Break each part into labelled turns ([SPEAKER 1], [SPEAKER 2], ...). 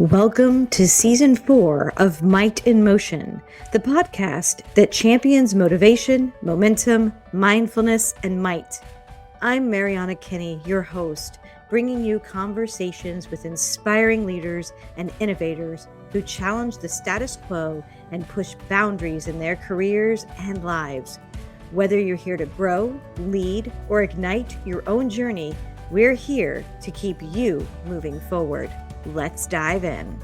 [SPEAKER 1] Welcome to Season 4 of Might in Motion, the podcast that champions motivation, momentum, mindfulness, and might. I'm Mariana Kinney, your host, bringing you conversations with inspiring leaders and innovators who challenge the status quo and push boundaries in their careers and lives. Whether you're here to grow, lead, or ignite your own journey, we're here to keep you moving forward. Let's dive in.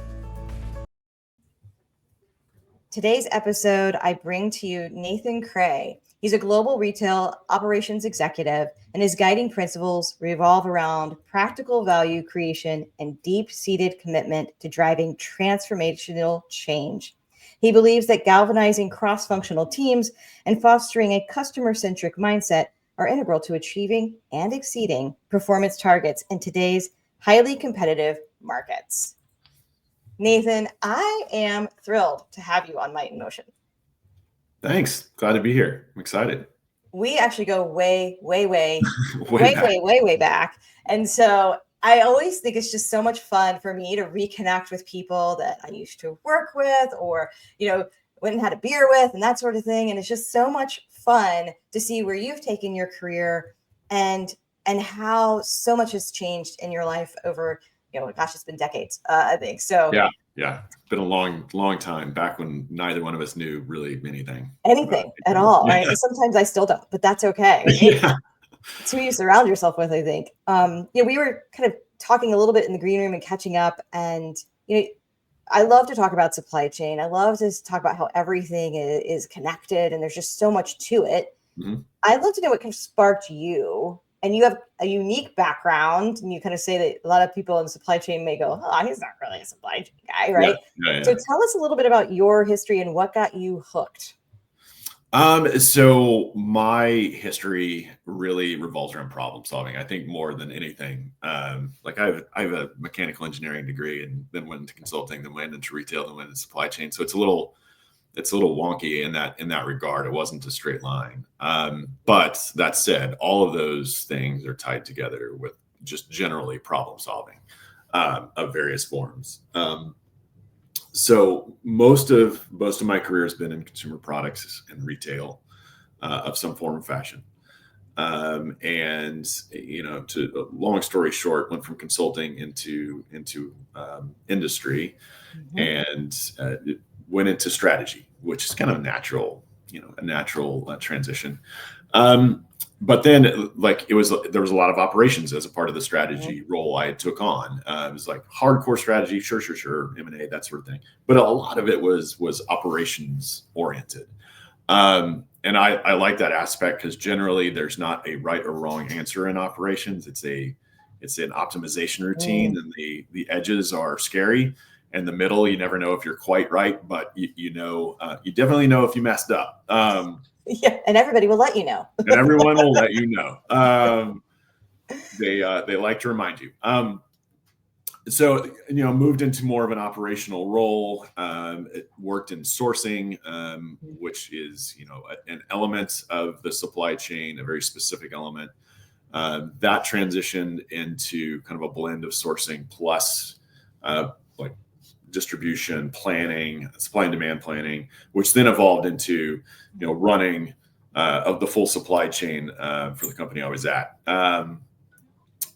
[SPEAKER 1] Today's episode, I bring to you Nathan Cray. He's a global retail operations executive, and his guiding principles revolve around practical value creation and deep-seated commitment to driving transformational change. He believes that galvanizing cross-functional teams and fostering a customer-centric mindset are integral to achieving and exceeding performance targets in today's highly competitive markets. Nathan, I am thrilled to have you on Might in Motion.
[SPEAKER 2] Thanks. Glad to be here. I'm excited.
[SPEAKER 1] We actually go way back. And so I always think it's just so much fun for me to reconnect with people that I used to work with or, went and had a beer with and that sort of thing. And it's just so much fun to see where you've taken your career and how so much has changed in your life over, it's been decades, I think. So
[SPEAKER 2] yeah. It's been a long time back when neither one of us knew really anything
[SPEAKER 1] at all. Yeah. Right? Sometimes I still don't, but that's okay.
[SPEAKER 2] Yeah.
[SPEAKER 1] It's who you surround yourself with, I think. We were kind of talking a little bit in the green room and catching up, and I love to talk about supply chain. I love to talk about how everything is connected, and there's just so much to it. Mm-hmm. I'd love to know what kind of sparked you. And you have a unique background, and you kind of say that a lot of people in supply chain may go, "Oh, he's not really a supply chain guy," right? Yeah. So tell us a little bit about your history and what got you hooked.
[SPEAKER 2] So my history really revolves around problem solving. I think more than anything. I have a mechanical engineering degree, and then went into consulting, then went into retail, then went into supply chain. So it's a little wonky in that regard. It wasn't a straight line. But that said, all of those things are tied together with just generally problem solving of various forms. So most of my career has been in consumer products and retail of some form or fashion. To long story short, went from consulting into industry, mm-hmm. and went into strategy, which is kind of a natural transition. But then there was a lot of operations as a part of the strategy mm-hmm. role I took on. It was like hardcore strategy, sure, M&A, that sort of thing. But a lot of it was operations oriented. And I like that aspect because generally there's not a right or wrong answer in operations. It's an optimization routine, mm-hmm. and the edges are scary. In the middle, you never know if you're quite right, but you definitely know if you messed up.
[SPEAKER 1] Yeah, and everybody will let you know.
[SPEAKER 2] And everyone will let you know. They like to remind you. So moved into more of an operational role. It worked in sourcing, which is an element of the supply chain, a very specific element. That transitioned into kind of a blend of sourcing plus distribution planning, supply and demand planning, which then evolved into running of the full supply chain for the company I was at,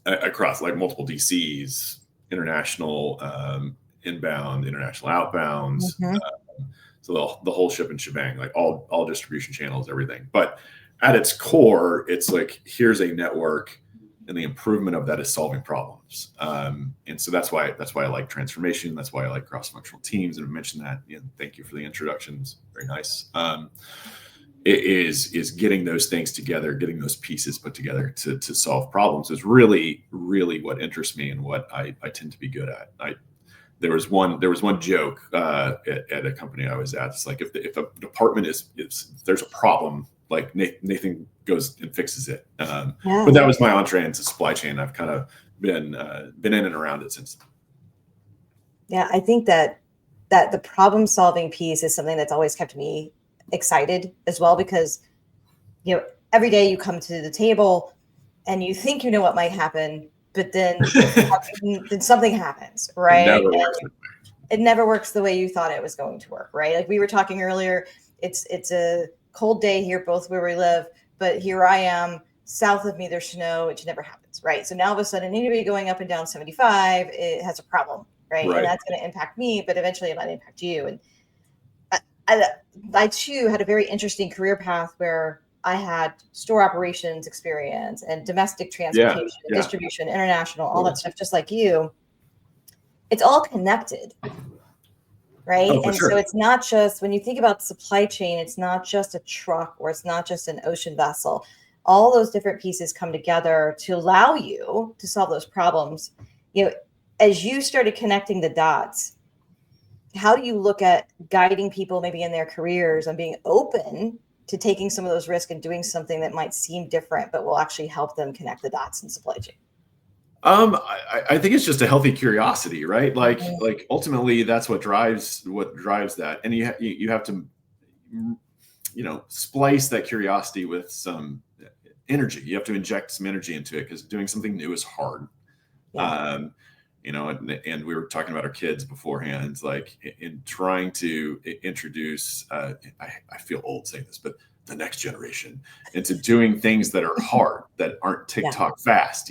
[SPEAKER 2] across multiple DCs, international inbound, international outbounds, mm-hmm. So the whole ship and shebang, all distribution channels, everything. But at its core, it's here's a network, and the improvement of that is solving problems. And so that's why I like transformation. That's why I like cross-functional teams. And I mentioned that. Thank you for the introductions. Very nice. It is getting those things together, getting those pieces put together to solve problems is really, really what interests me and what I tend to be good at. There was one joke at a company I was at. It's if a department there's a problem, Nathan goes and fixes it. But that was my entree into supply chain. I've kind of been in and around it since.
[SPEAKER 1] Yeah, I think that the problem solving piece is something that's always kept me excited as well, because every day you come to the table and you think you know what might happen, but then something happens, right? it never works the way you thought it was going to work, right? Like we were talking earlier, it's a cold day here, both where we live, but here I am, south of me, there's snow, which never happens, right? So now all of a sudden, anybody going up and down 75, it has a problem, right? And that's going to impact me, but eventually it might impact you. And I too had a very interesting career path where I had store operations experience and domestic transportation, and distribution, international, all that stuff, just like you. It's all connected, right?
[SPEAKER 2] Oh,
[SPEAKER 1] and
[SPEAKER 2] sure.
[SPEAKER 1] So it's not just, when you think about supply chain, it's not just a truck or it's not just an ocean vessel. All those different pieces come together to allow you to solve those problems. As you started connecting the dots, how do you look at guiding people maybe in their careers and being open to taking some of those risks and doing something that might seem different, but will actually help them connect the dots in supply chain?
[SPEAKER 2] I think it's just a healthy curiosity, right? Like ultimately that's what drives that. And you have to, splice that curiosity with some energy. You have to inject some energy into it because doing something new is hard. Yeah. And we were talking about our kids beforehand, like in trying to introduce, I feel old saying this, but the next generation into doing things that are hard, that aren't TikTok fast,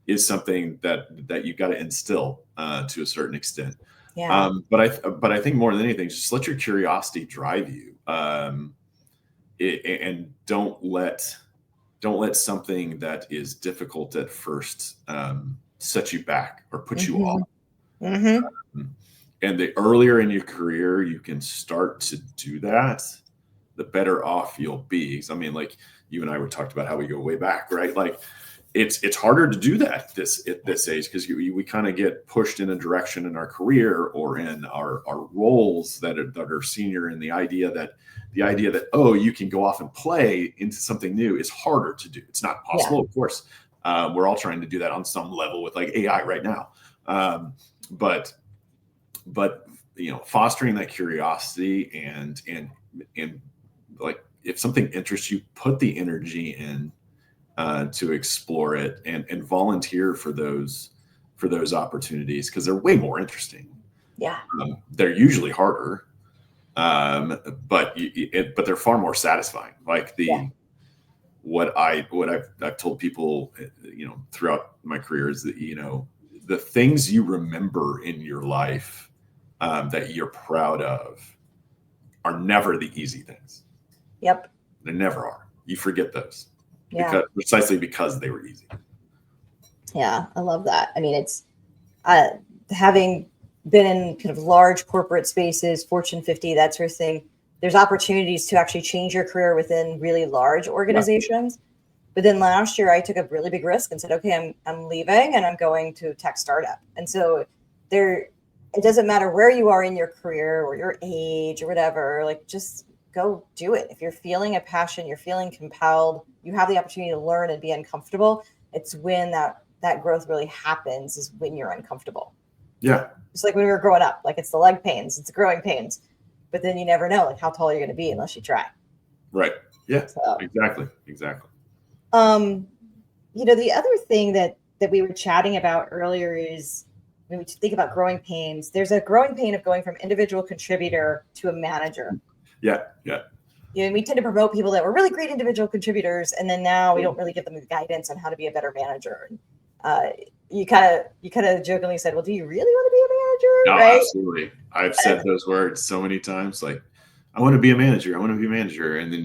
[SPEAKER 2] is something that you got to instill to a certain extent. Yeah. But I think more than anything, just let your curiosity drive you, and don't let something that is difficult at first set you back or put you off. Mm-hmm. And the earlier in your career you can start to do that, the better off you'll be. I mean, like you and I were talking about how we go way back, right? Like it's harder to do that at this age because we kind of get pushed in a direction in our career or in our roles that are senior, and the idea that you can go off and play into something new is harder to do. It's not possible, of course. We're all trying to do that on some level with like AI right now, but fostering that curiosity and like if something interests you, put the energy in to explore it and volunteer for those opportunities because they're way more interesting. Yeah, they're usually harder, but they're far more satisfying. Like what I've told people, throughout my career is that the things you remember in your life that you're proud of are never the easy things. Yep, they never are. You forget those. Yeah. Precisely because they were easy. Yeah, I love that. I mean, it's having been in kind of large corporate spaces, Fortune 50, that sort of thing, there's opportunities to actually change your career within really large organizations. Yeah. But then last year I took a really big risk and said, okay, I'm leaving and I'm going to a tech startup. And so it doesn't matter where you are in your career or your age or whatever, like just go do it. If you're feeling a passion, you're feeling compelled, you have the opportunity to learn and be uncomfortable. It's when that growth really happens, is when you're uncomfortable. Yeah. It's like when we were growing up, like it's the leg pains, it's the growing pains, but then you never know like how tall you're going to be unless you try. Right. Yeah, so, exactly. The other thing that we were chatting about earlier is when we think about growing pains, there's a growing pain of going from individual contributor to a manager. Yeah. And we tend to promote people that were really great individual contributors, and then now we don't really give them the guidance on how to be a better manager. You kind of jokingly said, "Well, do you really want to be a manager?" No, right? Absolutely. I've said those words so many times. Like, I want to be a manager. And then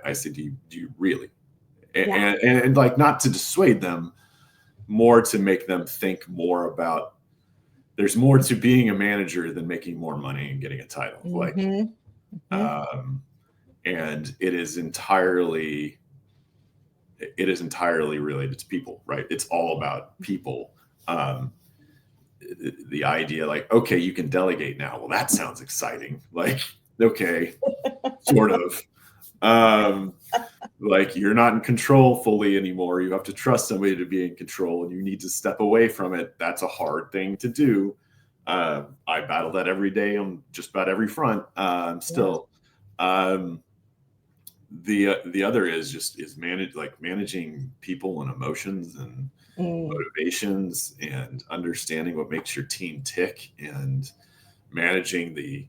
[SPEAKER 2] I said, do you really? And like, not to dissuade them, more to make them think more about. There's more to being a manager than making more money and getting a title. Mm-hmm. Like, and it is entirely related to people, right? It's all about people. The idea, like, okay, you can delegate now. Well, that sounds exciting. Like, okay, sort of. Like, you're not in control fully anymore. You have to trust somebody to be in control, and you need to step away from it. That's a hard thing to do. I battle that every day on just about every front. Still. Yeah. The other is managing people and emotions, and motivations and understanding what makes your team tick and managing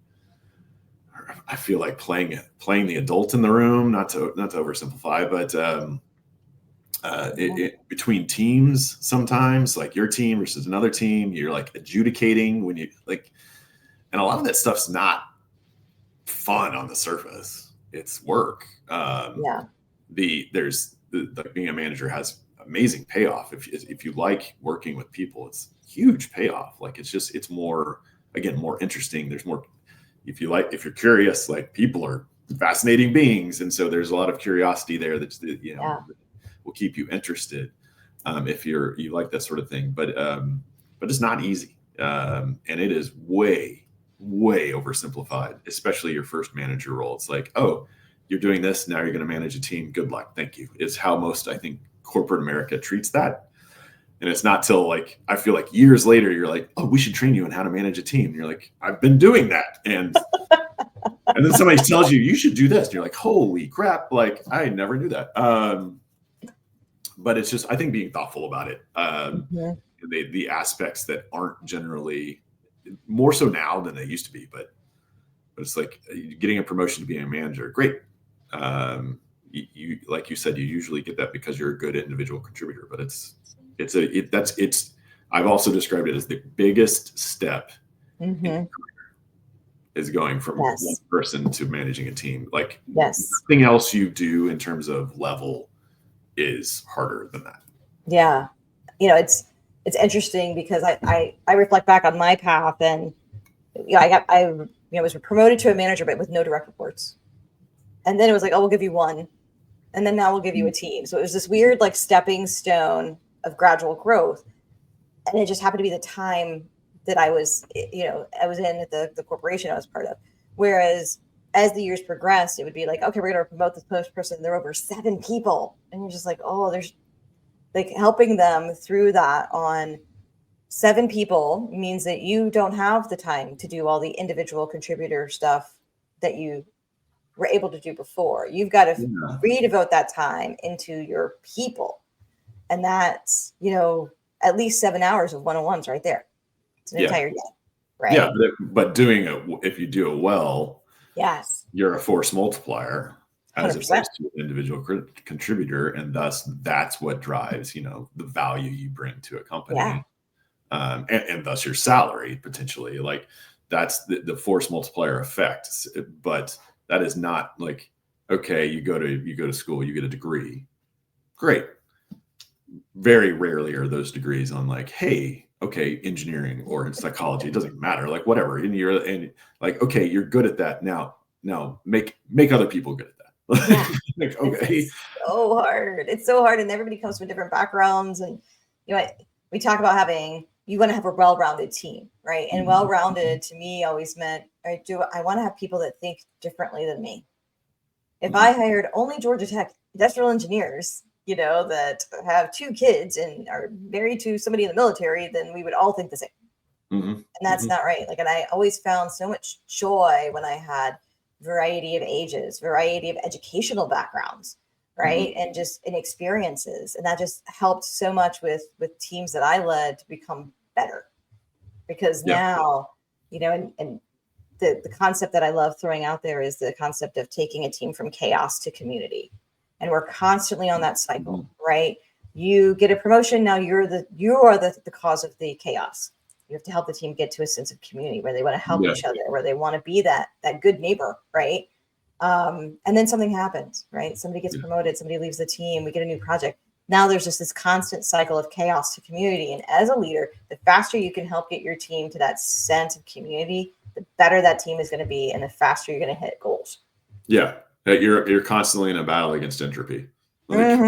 [SPEAKER 2] I feel like playing the adult in the room, not to oversimplify, but between teams, sometimes like your team versus another team, you're like adjudicating when you like, and a lot of that stuff's not fun on the surface. It's work. Being a manager has amazing payoff. If you like working with people, it's huge payoff. Like it's more, again, more interesting. There's more, if you're curious, like people are fascinating beings. And so there's a lot of curiosity there that will keep you interested. If you like that sort of thing, but it's not easy. And it is way oversimplified, especially your first manager role. It's like, oh, you're doing this, now you're going to manage a team. Good luck. Thank you. Is how most, I think, corporate America treats that. And it's not till like, I feel like years later, you're like, oh, we should train you on how to manage a team. And you're like, I've been doing that. And then somebody tells you should do this. And you're like, holy crap. Like I never knew that. But it's just, I think being thoughtful about it. The aspects that aren't generally, more so now than they used to be, but it's like getting a promotion to being a manager. Great. You like you said, you usually get that because you're a good individual contributor, but I've also described it as the biggest step in career is going from one person to managing a team. Like nothing else you do in terms of level is harder than that.
[SPEAKER 1] Yeah. It's interesting because I reflect back on my path, and I was promoted to a manager, but with no direct reports. And then it was like, oh, we'll give you one. And then now we'll give you a team. So it was this weird like stepping stone of gradual growth. And it just happened to be the time that I was in at the corporation I was part of. Whereas as the years progressed, it would be like, okay, we're going to promote this post person. There are over 7 people. And you're just like, oh, there's like helping them through that on 7 people means that you don't have the time to do all the individual contributor stuff that you were able to do before. You've got to redevote that time into your people. And that's, at least 7 hours of one-on-ones right there. It's an entire day, right?
[SPEAKER 2] Yeah, but doing it, if you do it well, you're a force multiplier as 100%. Opposed to an individual contributor. And thus that's what drives, the value you bring to a company. Yeah. And thus your salary potentially. Like that's the force multiplier effect. But that is not like, okay, you go to school, you get a degree. Great. Very rarely are those degrees on like, hey, okay, engineering or in psychology, it doesn't matter, like whatever. And like, okay, you're good at that now. Make other people good at that.
[SPEAKER 1] Yeah.
[SPEAKER 2] Like, okay.
[SPEAKER 1] It's so hard. It's so hard. And everybody comes from different backgrounds. And we talk about you want to have a well-rounded team, right? And well-rounded to me always meant I want to have people that think differently than me. If I hired only Georgia Tech industrial engineers, that have 2 kids and are married to somebody in the military, then we would all think the same. And that's not right. Like, and I always found so much joy when I had variety of ages, variety of educational backgrounds, right? And just in experiences. And that just helped so much with teams that I led to become better. Because now, and the concept that I love throwing out there is the concept of taking a team from chaos to community. And we're constantly on that cycle, right? You get a promotion. Now you are the cause of the chaos. You have to help the team get to a sense of community where they want to help each other, where they want to be that good neighbor, right? And then something happens, right? Somebody gets promoted, somebody leaves the team, we get a new project. Now there's just this constant cycle of chaos to community. And as a leader, the faster you can help get your team to that sense of community, the better that team is going to be, and the faster you're going to hit goals.
[SPEAKER 2] Yeah. You're constantly in a battle against entropy. Like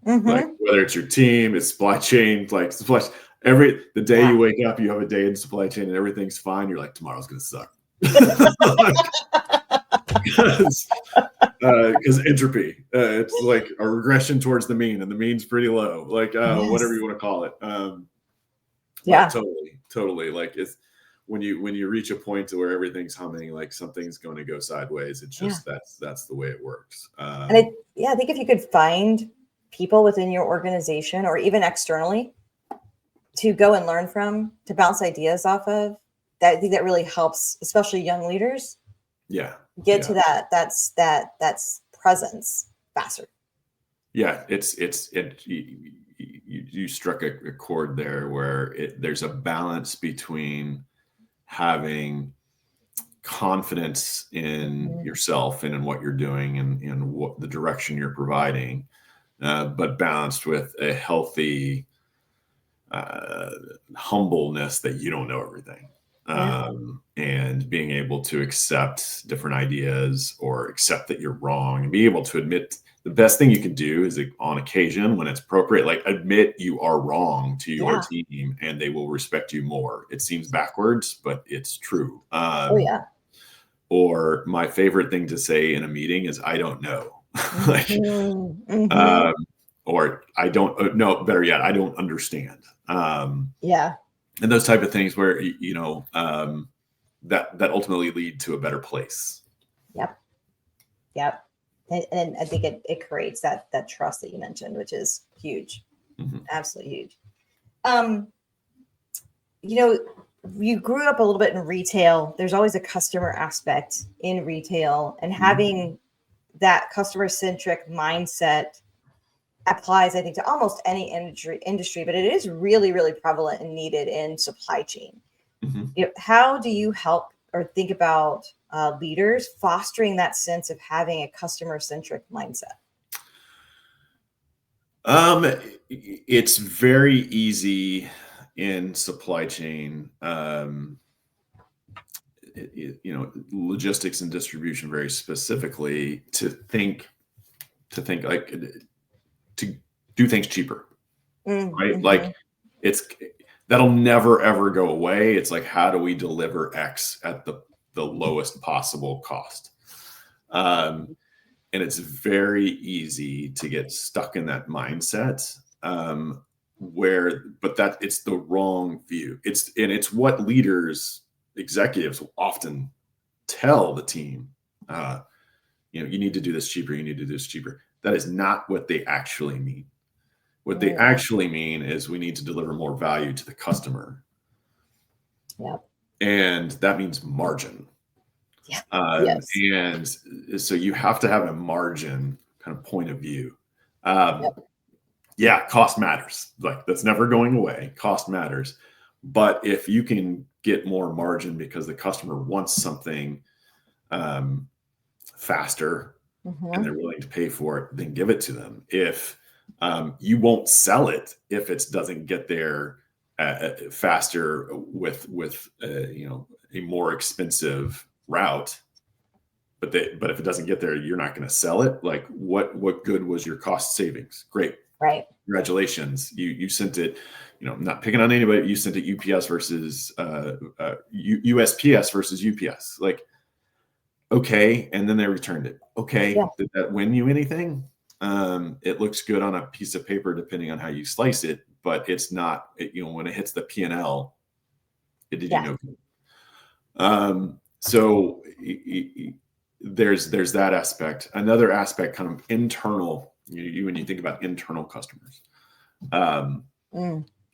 [SPEAKER 2] whether it's your team, it's supply chain, like the day you wake up, you have a day in supply chain and everything's fine. You're like, tomorrow's going to suck. Because entropy, it's like a regression towards the mean, and the mean's pretty low, like whatever you want to call it. Totally. Like it's when you reach a point to where everything's humming, like something's going to go sideways. It's just that's the way it works.
[SPEAKER 1] I think if you could find people within your organization or even externally to go and learn from, to bounce ideas off of. That, I think that really helps, especially young leaders.
[SPEAKER 2] Yeah.
[SPEAKER 1] Get to that's presence faster.
[SPEAKER 2] Yeah, you struck a chord there where there's a balance between having confidence in yourself and in what you're doing and in what the direction you're providing, but balanced with a healthy humbleness that you don't know everything. And being able to accept different ideas or accept that you're wrong and be able to admit. The best thing you can do is, on occasion when it's appropriate, like admit you are wrong to your team and they will respect you more. It seems backwards, but it's true. Or my favorite thing to say in a meeting is, I don't know. Like, or I don't know, better yet, I don't understand. And those type of things where, that ultimately lead to a better place.
[SPEAKER 1] Yep. And I think it creates that trust that you mentioned, which is huge. Absolutely huge. You grew up a little bit in retail. There's always a customer aspect in retail, and having that customer-centric mindset applies, I think, to almost any industry, but it is really, really prevalent and needed in supply chain. How do you help or think about leaders fostering that sense of having a customer-centric mindset?
[SPEAKER 2] It's very easy in supply chain, logistics and distribution, very specifically, to think like to do things cheaper, right? Like that'll never ever go away. It's like, how do we deliver X at the lowest possible cost? And it's very easy to get stuck in that mindset, but it's the wrong view. It's what leaders, executives will often tell the team, you need to do this cheaper. You need to do this cheaper. That is not what they actually mean. What they actually mean is, we need to deliver more value to the customer. And that means margin. And so you have to have a margin kind of point of view. Cost matters. Like, that's never going away. Cost matters. But if you can get more margin because the customer wants something faster and they're willing to pay for it, then give it to them. If you won't sell it if it doesn't get there faster with a more expensive route, but if it doesn't get there, you're not going to sell it. Like, what good was your cost savings? Great,
[SPEAKER 1] right?
[SPEAKER 2] Congratulations, you sent it. I'm not picking on anybody. You sent it UPS versus USPS versus UPS. Like, okay, and then they returned it. Okay, did that win you anything? It looks good on a piece of paper, depending on how you slice it, but it's not. When it hits the P&L, it did you no good. So there's that aspect. Another aspect, kind of internal. When you think about internal customers,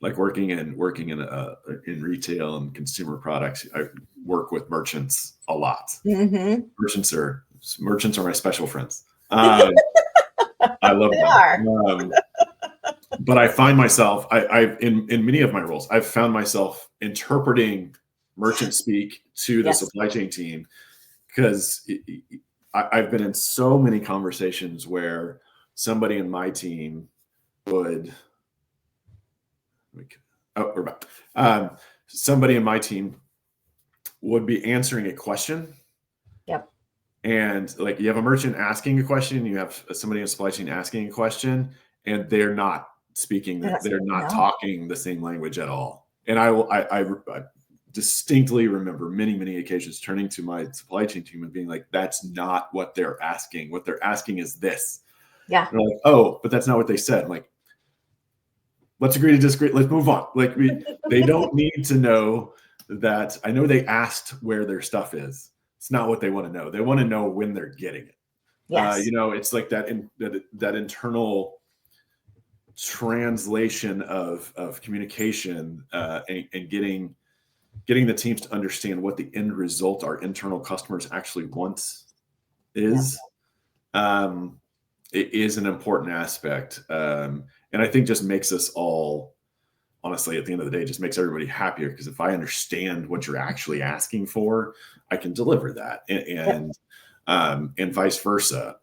[SPEAKER 2] like working in retail and consumer products, I work with merchants a lot. Merchants are my special friends. I love them. But I find myself, I've in many of my roles, I've found myself interpreting merchant speak to the supply chain team, because I've been in so many conversations where somebody in my team would, somebody in my team would be answering a question. And like, you have a merchant asking a question, you have somebody in supply chain asking a question, and they're not speaking, they're not talking the same language at all. And I distinctly remember many occasions turning to my supply chain team and being like, that's not what they're asking. What they're asking is this. And they're like, oh, but that's not what they said. I'm like, let's agree to disagree. Let's move on. Like, they don't need to know that. I know they asked where their stuff is. It's not what they want to know. They want to know when they're getting it. It's like that internal translation of communication and getting the teams to understand what the end result our internal customers actually want is. It is an important aspect. And I think just makes us all, honestly, at the end of the day, just makes everybody happier. Because if I understand what you're actually asking for, I can deliver that, and vice versa.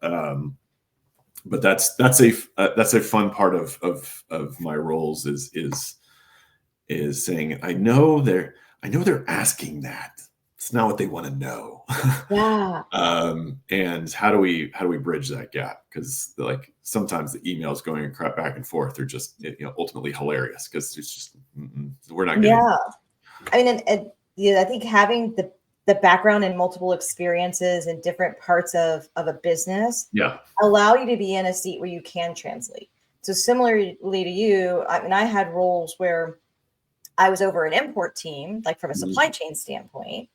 [SPEAKER 2] But that's a fun part of my roles is saying, I know they're asking that. It's not what they want to know.
[SPEAKER 1] Yeah.
[SPEAKER 2] And how do we bridge that gap? Because like sometimes the emails going back and forth are just ultimately hilarious because it's just we're not getting.
[SPEAKER 1] Yeah, I mean, and I think having the background and multiple experiences in different parts of a business allow you to be in a seat where you can translate. So similarly to you, I mean, I had roles where I was over an import team, like from a supply chain standpoint,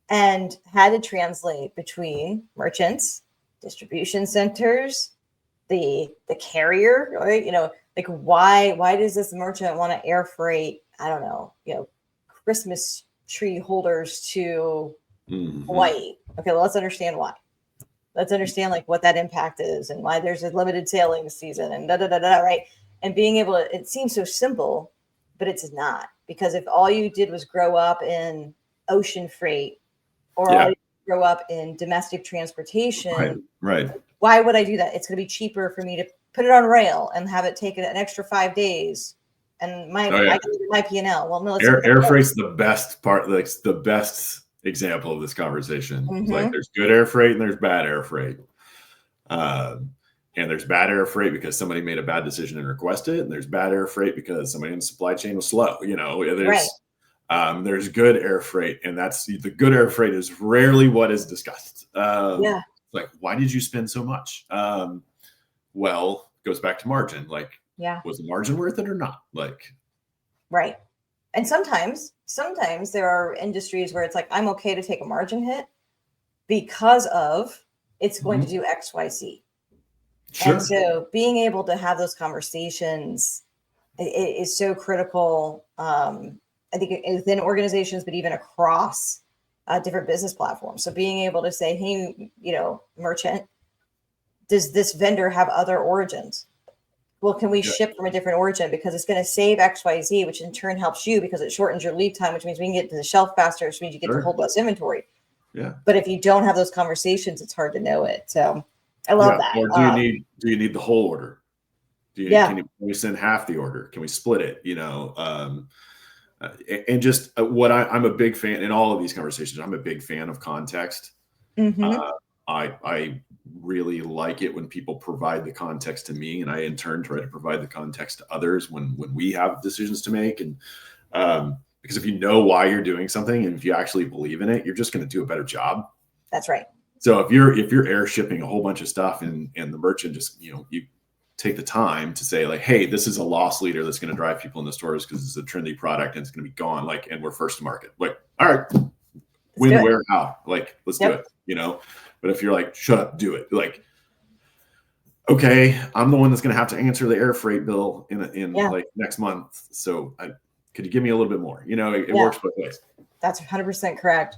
[SPEAKER 1] and had to translate between merchants, distribution centers, the carrier, right? Like why does this merchant want to air freight, I don't know, Christmas tree holders to Hawaii? Okay, well, let's understand why. Let's understand like what that impact is and why there's a limited sailing season and right? And being able to, it seems so simple, but it's not, because if all you did was grow up in ocean freight or all you grow up in domestic transportation,
[SPEAKER 2] right.
[SPEAKER 1] Why would I do that? It's going to be cheaper for me to put it on rail and have it take an extra 5 days, and my P&L. Well, no,
[SPEAKER 2] air freight's the best part. Like the best example of this conversation. It's like there's good air freight and there's bad air freight. And there's bad air freight because somebody made a bad decision and requested it, and there's bad air freight because somebody in the supply chain was slow. There's good air freight, and that's the good air freight is rarely what is discussed. Like, why did you spend so much? Well, it goes back to margin. Like, was the margin worth it or not? Like,
[SPEAKER 1] right. And sometimes there are industries where it's like, I'm okay to take a margin hit because of it's going to do X, Y, Z. Sure. And so being able to have those conversations is so critical. I think within organizations, but even across different business platforms. So being able to say, hey, merchant, does this vendor have other origins? Well, can we ship from a different origin because it's going to save X, Y, Z, which in turn helps you because it shortens your lead time, which means we can get to the shelf faster, which means you get to hold less inventory.
[SPEAKER 2] Yeah.
[SPEAKER 1] But if you don't have those conversations, it's hard to know it. So I love that.
[SPEAKER 2] Or do you need the whole order? Can we send half the order? Can we split it? And just what I'm a big fan in all of these conversations. I'm a big fan of context. I really like it when people provide the context to me, and I in turn try to provide the context to others when we have decisions to make. And because if you know why you're doing something and if you actually believe in it, you're just going to do a better job.
[SPEAKER 1] That's right.
[SPEAKER 2] So if you're air shipping a whole bunch of stuff and the merchant just you take the time to say like, hey, this is a loss leader that's going to drive people in the stores because it's a trendy product and it's going to be gone. Like, and we're first to market. Like, all right, when, where, how? Like, let's do it. But if you're like, shut up, do it. Like, okay, I'm the one that's going to have to answer the air freight bill in like next month. So could you give me a little bit more? It works both ways.
[SPEAKER 1] That's 100% correct.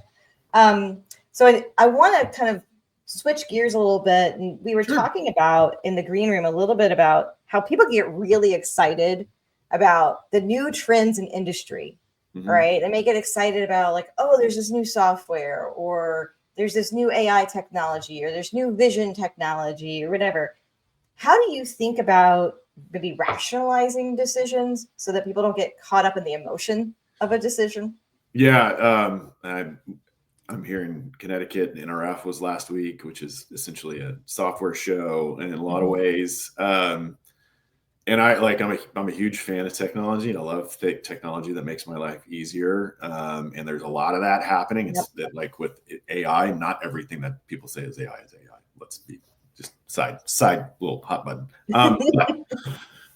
[SPEAKER 1] So I want to kind of switch gears a little bit. And we were talking about in the green room a little bit about how people get really excited about the new trends in industry, right? And they get excited about like, oh, there's this new software, or there's this new AI technology, or there's new vision technology, or whatever. How do you think about maybe rationalizing decisions so that people don't get caught up in the emotion of a decision?
[SPEAKER 2] Yeah. I'm here in Connecticut. NRF was last week, which is essentially a software show, and in a lot of ways. And I'm a huge fan of technology, and I love technology that makes my life easier. And there's a lot of that happening. It's that like with AI, not everything that people say is AI is AI. Let's be just side little hot button.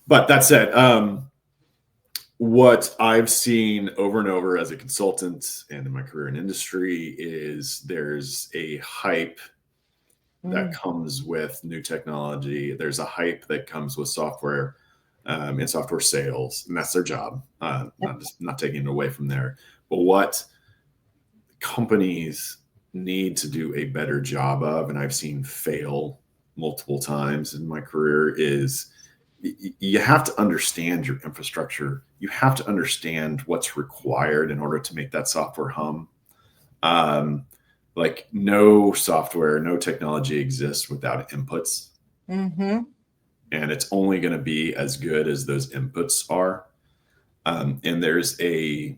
[SPEAKER 2] But that said, what I've seen over and over as a consultant and in my career in industry is there's a hype that comes with new technology. There's a hype that comes with software. in software sales, and that's their job. Not taking it away from there, but what companies need to do a better job of, and I've seen fail multiple times in my career, is you have to understand your infrastructure. You have to understand what's required in order to make that software hum. Like no software, no technology exists without inputs.
[SPEAKER 1] Mm-hmm.
[SPEAKER 2] And it's only going to be as good as those inputs are. And there's a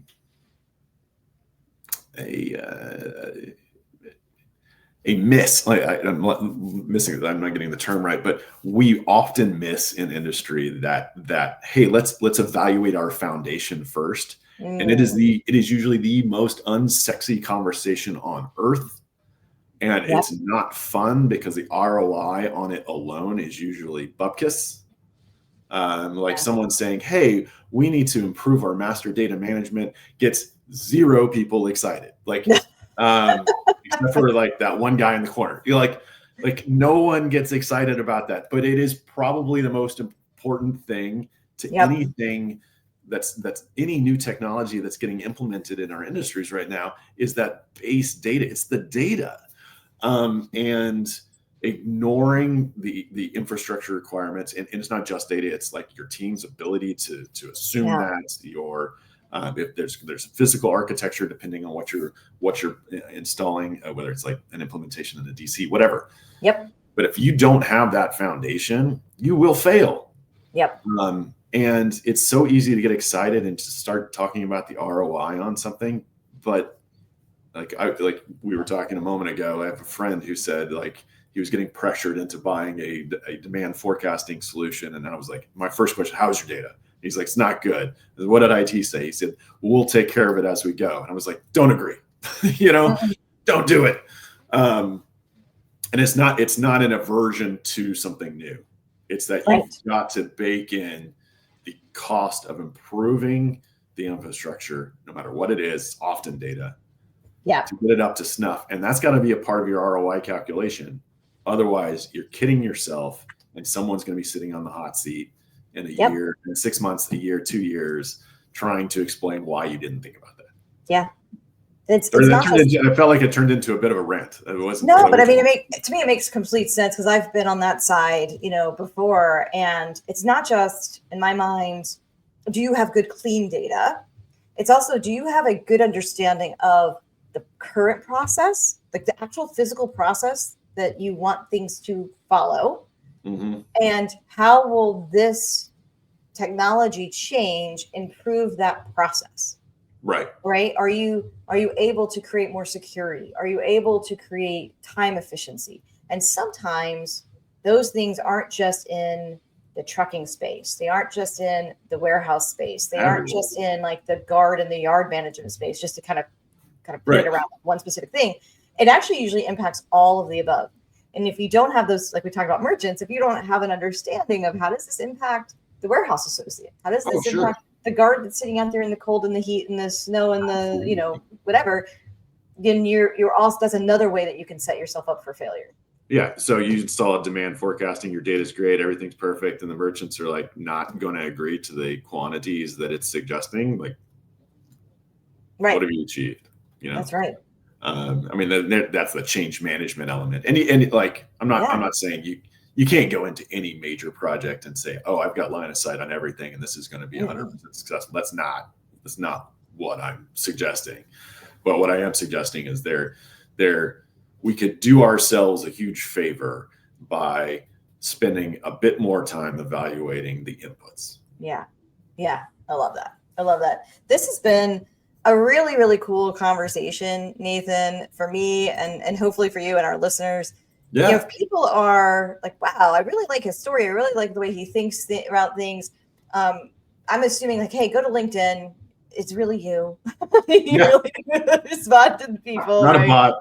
[SPEAKER 2] miss. I'm missing. I'm not getting the term right, but we often miss in industry that hey, let's evaluate our foundation first. And it is usually the most unsexy conversation on earth. And it's not fun because the ROI on it alone is usually bupkis. Someone saying, hey, we need to improve our master data management gets zero people excited. Except for like that one guy in the corner. You're like no one gets excited about that, but it is probably the most important thing to anything that's any new technology that's getting implemented in our industries right now, is that base data. It's the data. And ignoring the infrastructure requirements, and it's not just data, it's like your team's ability to assume that your if there's physical architecture depending on what you're installing, whether it's like an implementation in a DC, whatever. But if you don't have that foundation, you will fail. And it's so easy to get excited and to start talking about the ROI on something, but like we were talking a moment ago, I have a friend who said like he was getting pressured into buying a demand forecasting solution. And I was like, my first question, how's your data? He's like, it's not good. What did IT say? He said, we'll take care of it as we go. And I was like, don't agree, don't do it. And it's not an aversion to something new. It's that you've got to bake in the cost of improving the infrastructure, no matter what it is, often data, to get it up to snuff. And that's got to be a part of your ROI calculation. Otherwise, you're kidding yourself, and someone's going to be sitting on the hot seat in a year, in 6 months, a year, 2 years, trying to explain why you didn't think about that. I felt like it turned into a bit of a rant. It wasn't.
[SPEAKER 1] No, but I mean, to me, it makes complete sense because I've been on that side, before, and it's not just in my mind, do you have good, clean data? It's also, do you have a good understanding of the current process, like the actual physical process that you want things to follow? And how will this technology change, improve that process? Right. Are you able to create more security? Are you able to create time efficiency? And sometimes those things aren't just in the trucking space. They aren't just in the warehouse space. They aren't just in like the guard and the yard management space, just to kind of put it around one specific thing. It actually usually impacts all of the above. And if you don't have those, like we talked about merchants, if you don't have an understanding of how does this impact the warehouse associate, how does this impact the guard that's sitting out there in the cold and the heat and the snow and the, whatever, then you're also, that's another way that you can set yourself up for failure.
[SPEAKER 2] Yeah. So you install demand forecasting, your data's great, everything's perfect, and the merchants are like not going to agree to the quantities that it's suggesting. Like, what have you achieved?
[SPEAKER 1] That's right.
[SPEAKER 2] I mean, that's the change management element. And like, I'm not saying you can't go into any major project and say, oh, I've got line of sight on everything and this is going to be 100% successful. That's not what I'm suggesting. But what I am suggesting is we could do ourselves a huge favor by spending a bit more time evaluating the inputs.
[SPEAKER 1] Yeah. I love that. This has been a really, really cool conversation, Nathan, for me and hopefully for you and our listeners.
[SPEAKER 2] Yeah.
[SPEAKER 1] If people are like, wow, I really like his story, I really like the way he thinks about things, I'm assuming like, hey, go to LinkedIn. It's really you. You really respond to the people.
[SPEAKER 2] Not a bot.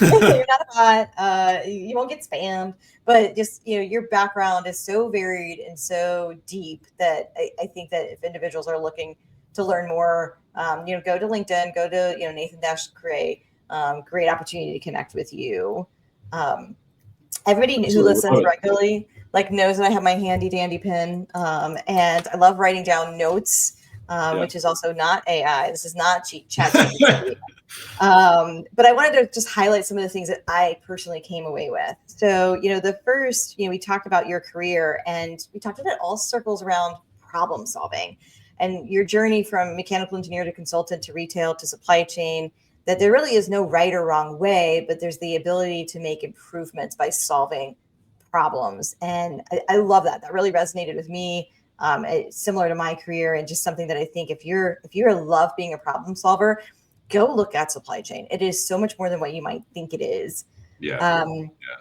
[SPEAKER 1] You're not a bot. You won't get spammed. But just, your background is so varied and so deep that I think that if individuals are looking to learn more, go to LinkedIn, go to, Nathan-Cray. Great opportunity to connect with you. Everybody who listens regularly, like knows that I have my handy dandy pen. And I love writing down notes,
[SPEAKER 2] Yeah.
[SPEAKER 1] which is also not AI. This is not chat GPT. But I wanted to just highlight some of the things that I personally came away with. So, the first, we talked about your career, and we talked about it all circles around problem solving and your journey from mechanical engineer to consultant to retail to supply chain, that there really is no right or wrong way, but there's the ability to make improvements by solving problems. And I love that. That really resonated with me. It's similar to my career, and just something that I think if you're love being a problem solver, go look at supply chain. It is so much more than what you might think it is.
[SPEAKER 2] Yeah.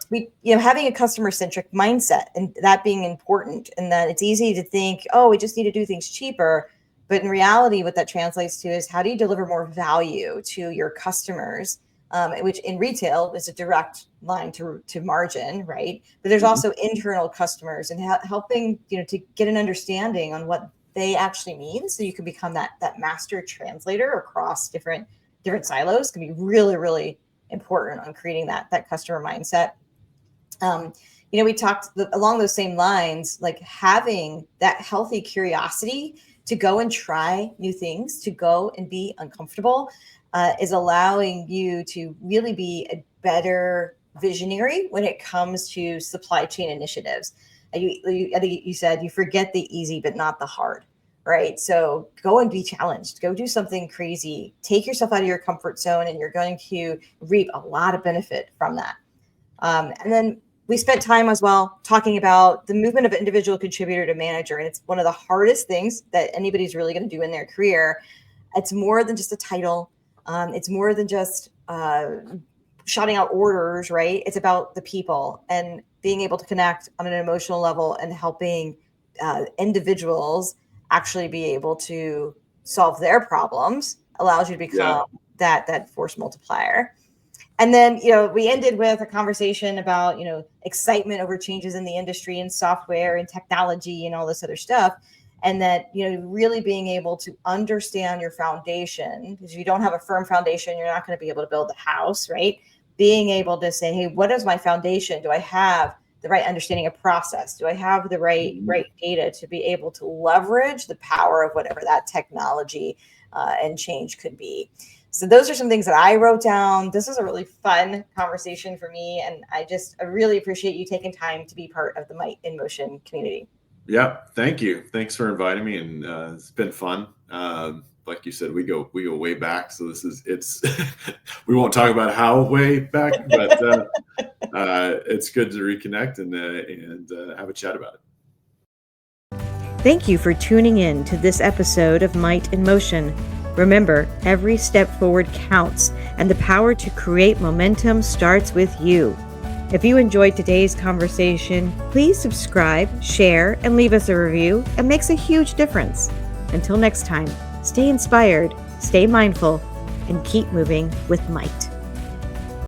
[SPEAKER 1] We, having a customer-centric mindset, and that being important, and that it's easy to think, oh, we just need to do things cheaper. But in reality, what that translates to is how do you deliver more value to your customers, which in retail is a direct line to margin, right? But there's also internal customers, and helping, to get an understanding on what they actually mean, so you can become that master translator across different silos can be really, really important on creating that customer mindset. We talked along those same lines, like having that healthy curiosity to go and try new things, to go and be uncomfortable, is allowing you to really be a better visionary when it comes to supply chain initiatives. I think you said you forget the easy, but not the hard, right? So go and be challenged, go do something crazy, take yourself out of your comfort zone, and you're going to reap a lot of benefit from that. And then we spent time as well talking about the movement of individual contributor to manager. And it's one of the hardest things that anybody's really going to do in their career. It's more than just a title. It's more than just shouting out orders, right? It's about the people and being able to connect on an emotional level and helping individuals actually be able to solve their problems allows you to become that force multiplier. And then, we ended with a conversation about, excitement over changes in the industry and software and technology and all this other stuff. And that, really being able to understand your foundation, because if you don't have a firm foundation, you're not going to be able to build the house, right? Being able to say, hey, what is my foundation? Do I have the right understanding of process? Do I have the right data to be able to leverage the power of whatever that technology and change could be? So those are some things that I wrote down. This was a really fun conversation for me. And I really appreciate you taking time to be part of the Might in Motion community.
[SPEAKER 2] Yeah. Thank you. Thanks for inviting me. And it's been fun. Like you said, we go way back. So we won't talk about how way back, but it's good to reconnect and have a chat about it.
[SPEAKER 3] Thank you for tuning in to this episode of Might in Motion. Remember, every step forward counts, and the power to create momentum starts with you. If you enjoyed today's conversation, please subscribe, share, and leave us a review. It makes a huge difference. Until next time, stay inspired, stay mindful, and keep moving with might.